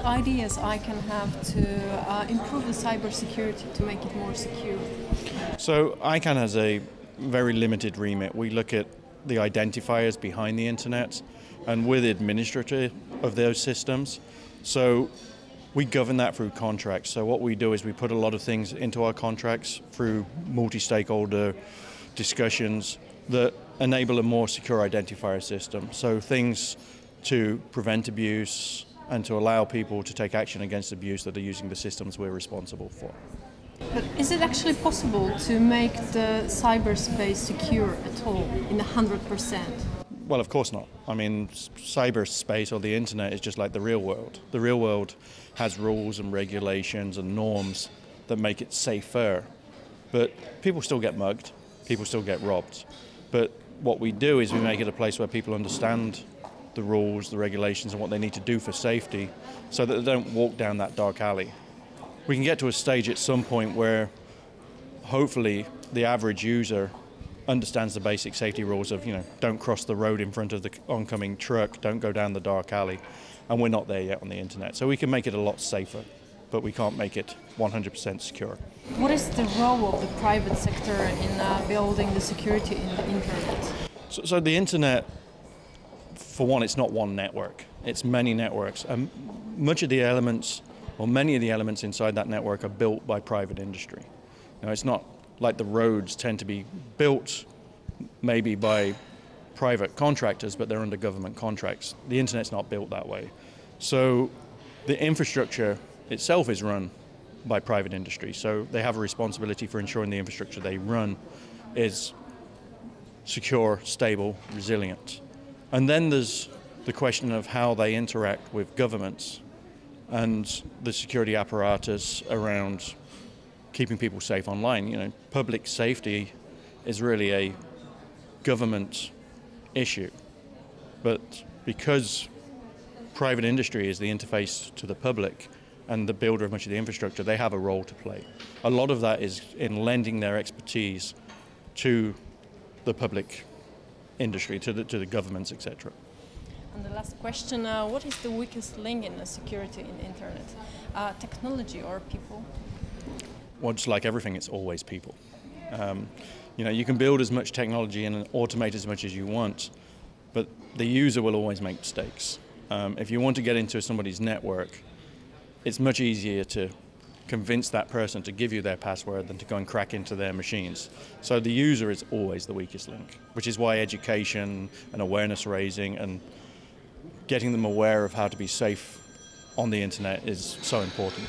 ideas I can have to improve the cybersecurity, to make it more secure? So ICANN has a very limited remit. We look at the identifiers behind the internet and we're the administrator of those systems. So we govern that through contracts. So what we do is we put a lot of things into our contracts through multi-stakeholder discussions that enable a more secure identifier system. So things to prevent abuse and to allow people to take action against abuse that are using the systems we're responsible for. But is it actually possible to make the cyberspace secure at all, in 100%? Well, of course not. I mean, cyberspace or the internet is just like the real world. The real world has rules and regulations and norms that make it safer. But people still get mugged, people still get robbed. But what we do is we make it a place where people understand the rules, the regulations, and what they need to do for safety so that they don't walk down that dark alley. We can get to a stage at some point where hopefully the average user understands the basic safety rules of, don't cross the road in front of the oncoming truck, don't go down the dark alley, and we're not there yet on the internet. So we can make it a lot safer, but we can't make it 100% secure. What is the role of the private sector in building the security in the internet? So the internet, for one, it's not one network, it's many networks, and much of the elements, or many of the elements inside that network are built by private industry. It's not like the roads tend to be built maybe by private contractors, but they're under government contracts. The internet's not built that way. So the infrastructure itself is run by private industry. So they have a responsibility for ensuring the infrastructure they run is secure, stable, resilient. And then there's the question of how they interact with governments and the security apparatus around keeping people safe online. Public safety is really a government issue, but because private industry is the interface to the public and the builder of much of the infrastructure, they have a role to play. A lot of that is in lending their expertise to the public industry, to the governments, etc. And the last question, what is the weakest link in the security in the internet? Technology or people? Well, just like everything, it's always people. You can build as much technology and automate as much as you want, but the user will always make mistakes. If you want to get into somebody's network, it's much easier to convince that person to give you their password than to go and crack into their machines. So the user is always the weakest link, which is why education and awareness raising and getting them aware of how to be safe on the internet is so important.